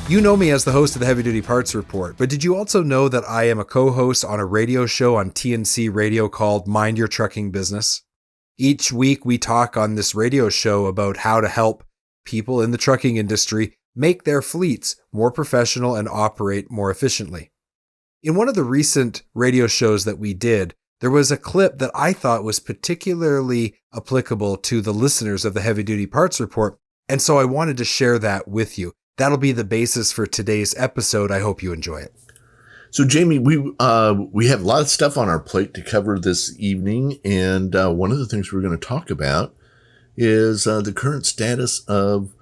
You know me as the host of the Heavy Duty Parts Report, but did you also know that I am a co-host on a radio show on TNC Radio called Mind Your Trucking Business? Each week we talk on this radio show about how to help people in the trucking industry make their fleets more professional and operate more efficiently. In one of the recent radio shows that we did, there was a clip that I thought was particularly applicable to the listeners of the Heavy Duty Parts Report, and so I wanted to share that with you. That'll be the basis for today's episode. I hope you enjoy it. So, Jamie, we have a lot of stuff on our plate to cover this evening, and one of the things we're going to talk about is the current status of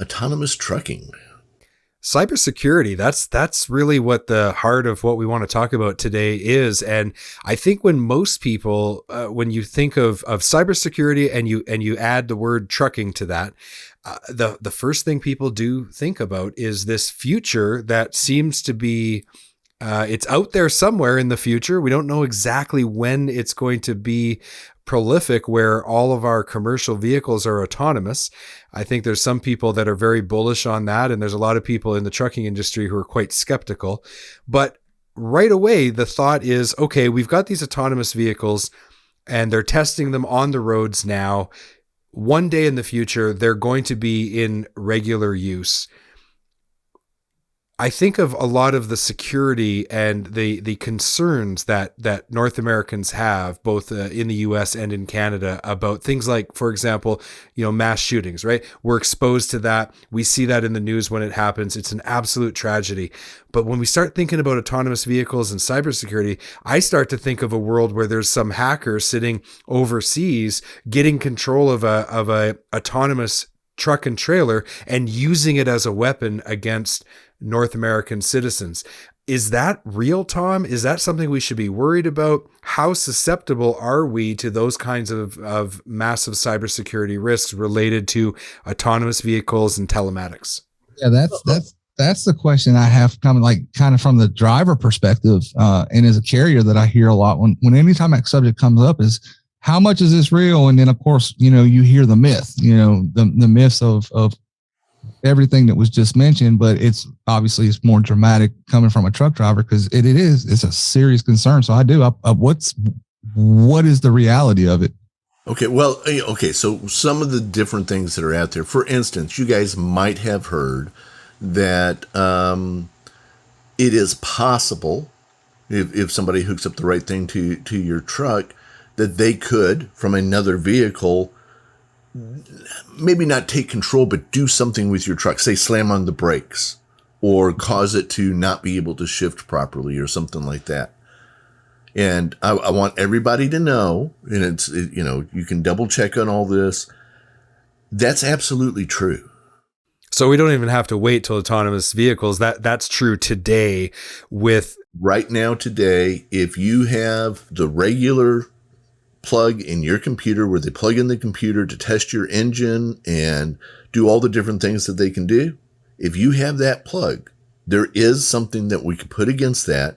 autonomous trucking. Cybersecurity, that's really what the heart of what we want to talk about today is. And I think when most people, when you think of cybersecurity and you add the word trucking to that, the first thing people do think about is this future that seems to be, it's out there somewhere in the future. We don't know exactly when it's going to be prolific where all of our commercial vehicles are autonomous. I think there's some people that are very bullish on that, and there's a lot of people in the trucking industry who are quite skeptical. But right away, the thought is, okay, we've got these autonomous vehicles and they're testing them on the roads now. One day in the future, they're going to be in regular use. I think of a lot of the security and the concerns that North Americans have, both in the US and in Canada, about things like, for example, mass shootings, right? We're exposed to that. We see that in the news when it happens. It's an absolute tragedy. But when we start thinking about autonomous vehicles and cybersecurity, I start to think of a world where there's some hacker sitting overseas getting control of a autonomous truck and trailer and using it as a weapon against North American citizens. Is that real, Tom? Is that something we should be worried about? How susceptible are we to those kinds of massive cybersecurity risks related to autonomous vehicles and telematics? Yeah, that's the question I have coming, kind of from the driver perspective, and as a carrier that I hear a lot when anytime that subject comes up is, how much is this real? And then, of course, you hear the myth, the myths of everything that was just mentioned, but it's more dramatic coming from a truck driver because it's a serious concern. So what is the reality of it? Okay. So some of the different things that are out there, for instance, you guys might have heard that it is possible if somebody hooks up the right thing to your truck, that they could, from another vehicle, maybe not take control, but do something with your truck, say slam on the brakes or cause it to not be able to shift properly or something like that. And I want everybody to know, and you can double check on all this. That's absolutely true. So we don't even have to wait till autonomous vehicles. That's true today with right now today. If you have the regular plug in your computer where they plug in the computer to test your engine and do all the different things that they can do, if you have that plug, there is something that we could put against that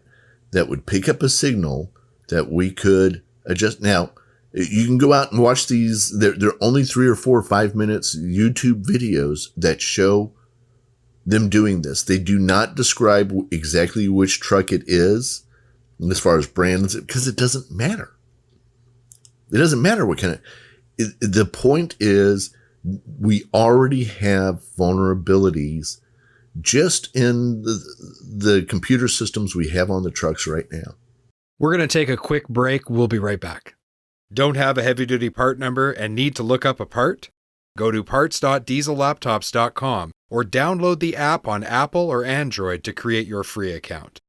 would pick up a signal that we could adjust. Now, you can go out and watch these. They're only 3 or 4 or 5 minutes YouTube videos that show them doing this. They do not describe exactly which truck it is as far as brands, because it doesn't matter. It doesn't matter what kind of. The point is, we already have vulnerabilities just in the computer systems we have on the trucks right now. We're going to take a quick break. We'll be right back. Don't have a heavy-duty part number and need to look up a part? Go to parts.diesellaptops.com or download the app on Apple or Android to create your free account.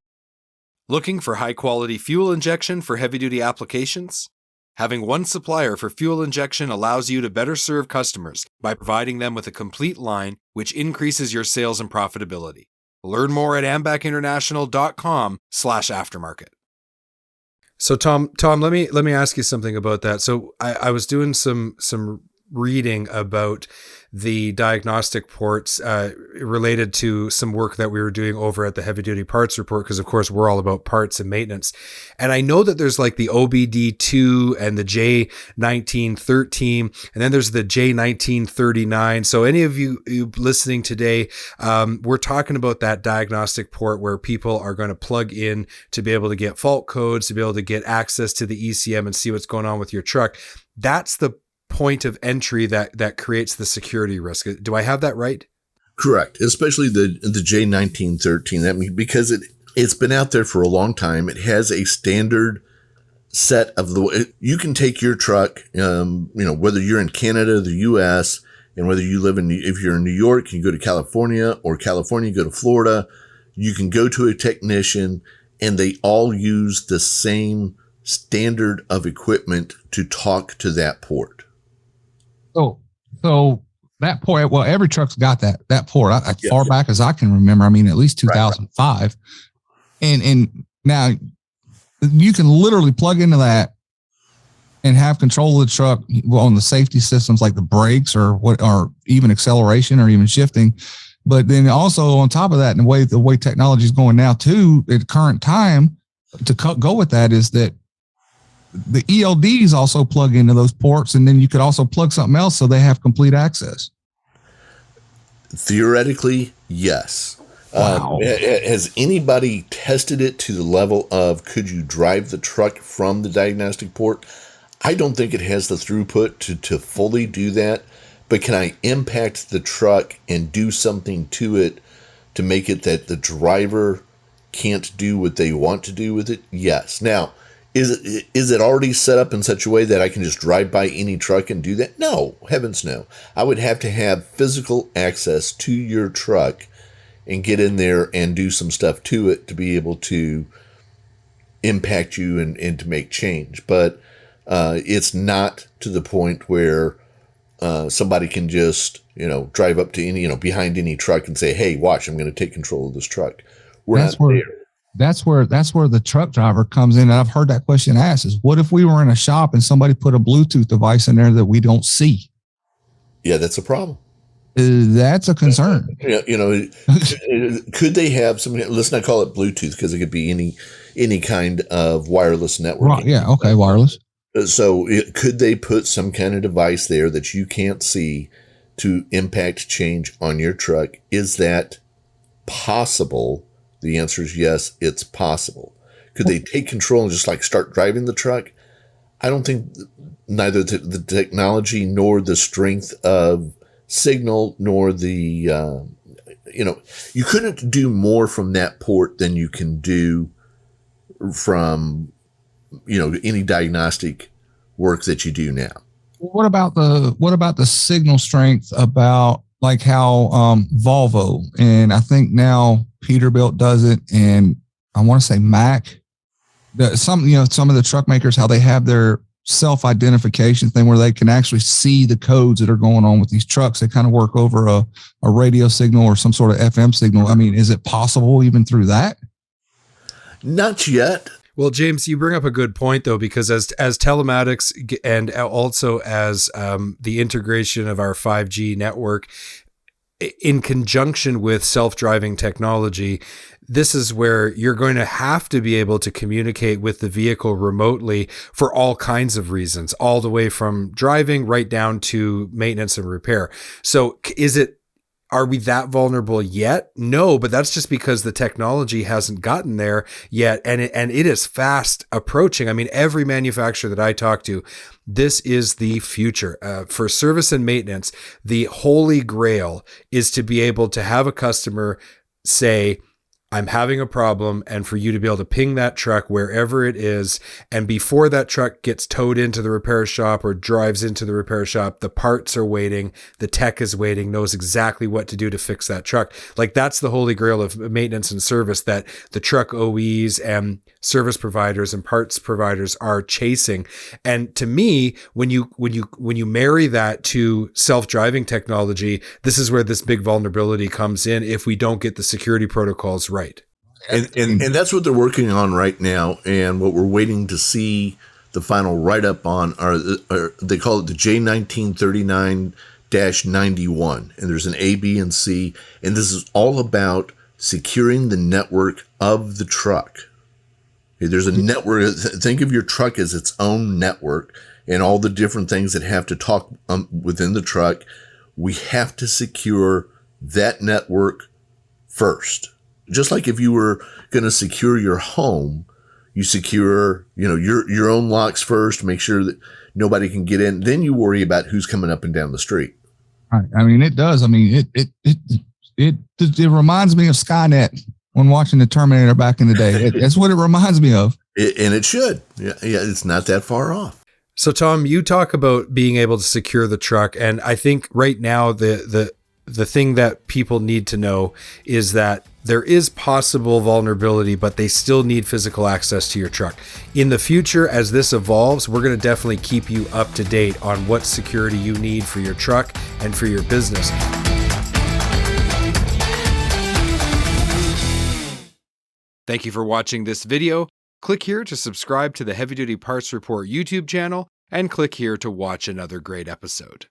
Looking for high-quality fuel injection for heavy-duty applications? Having one supplier for fuel injection allows you to better serve customers by providing them with a complete line, which increases your sales and profitability. Learn more at ambackinternational.com/aftermarket. So Tom, let me ask you something about that. So I was doing some reading about the diagnostic ports related to some work that we were doing over at the Heavy Duty Parts Report, because of course we're all about parts and maintenance. And I know that there's like the OBD2 and the J1913, and then there's the J1939. So any of you listening today, we're talking about that diagnostic port where people are going to plug in to be able to get fault codes, to be able to get access to the ECM and see what's going on with your truck. That's the point of entry that creates the security risk. Do I have that right? Correct. Especially the J1913. That means because it's been out there for a long time. It has a standard set of the way you can take your truck, whether you're in Canada, the US, and whether you live if you're in New York, you can go to California, or California, you go to Florida. You can go to a technician and they all use the same standard of equipment to talk to that port. So that port, well, every truck's got that port far back as I can remember. I mean, at least 2005. Right. And now you can literally plug into that and have control of the truck on the safety systems like the brakes or even acceleration or even shifting. But then also on top of that, and the way technology is going now too, at the current time, to go with that is that the ELDs also plug into those ports, and then you could also plug something else so they have complete access. Theoretically, yes. Wow. Has anybody tested it to the level of could you drive the truck from the diagnostic port? I don't think it has the throughput to fully do that, but can I impact the truck and do something to it to make it that the driver can't do what they want to do with it? Yes. Now, is it already set up in such a way that I can just drive by any truck and do that? No, heavens no. I would have to have physical access to your truck and get in there and do some stuff to it to be able to impact you and to make change. But it's not to the point where somebody can just, drive up to any, behind any truck and say, hey, watch, I'm going to take control of this truck. We're not there. That's where the truck driver comes in. And I've heard that question asked is, what if we were in a shop and somebody put a Bluetooth device in there that we don't see? Yeah, that's a problem. That's a concern. Could they have some, let's not call it Bluetooth because it could be any kind of wireless network. Right, yeah. Okay. Wireless. So could they put some kind of device there that you can't see to impact change on your truck? Is that possible? The answer is yes, it's possible. Could they take control and just start driving the truck? I don't think neither the technology nor the strength of signal nor the, you couldn't do more from that port than you can do from, any diagnostic work that you do now. What about the signal strength about like how Volvo, and I think now Peterbilt does it, and I want to say Mack, some of the truck makers, how they have their self-identification thing where they can actually see the codes that are going on with these trucks. They kind of work over a radio signal or some sort of FM signal. I mean, is it possible even through that? Not yet. Well, James, you bring up a good point, though, because as telematics and also as the integration of our 5G network in conjunction with self-driving technology, this is where you're going to have to be able to communicate with the vehicle remotely for all kinds of reasons, all the way from driving right down to maintenance and repair. So are we that vulnerable yet? No, but that's just because the technology hasn't gotten there yet. And it is fast approaching. I mean, every manufacturer that I talk to, this is the future. For service and maintenance, the holy grail is to be able to have a customer say, I'm having a problem, and for you to be able to ping that truck wherever it is. And before that truck gets towed into the repair shop or drives into the repair shop, the parts are waiting, the tech is waiting, knows exactly what to do to fix that truck. Like, that's the holy grail of maintenance and service that the truck OEs and service providers and parts providers are chasing. And to me, when you marry that to self-driving technology, this is where this big vulnerability comes in if we don't get the security protocols right. And that's what they're working on right now, and what we're waiting to see the final write-up on, or they call it the J1939-91. And there's an A, B, and C. And this is all about securing the network of the truck. Okay, there's a network. Think of your truck as its own network and all the different things that have to talk within the truck. We have to secure that network first. Just like if you were going to secure your home, you secure, your own locks first, make sure that nobody can get in. Then you worry about who's coming up and down the street. Right. I mean, it does. I mean, it reminds me of Skynet when watching the Terminator back in the day. That's what it reminds me of. And it should. Yeah, it's not that far off. So, Tom, you talk about being able to secure the truck, and I think right now the thing that people need to know is that there is possible vulnerability, but they still need physical access to your truck. In the future, as this evolves, we're going to definitely keep you up to date on what security you need for your truck and for your business. Thank you for watching this video. Click here to subscribe to the Heavy Duty Parts Report YouTube channel, and click here to watch another great episode.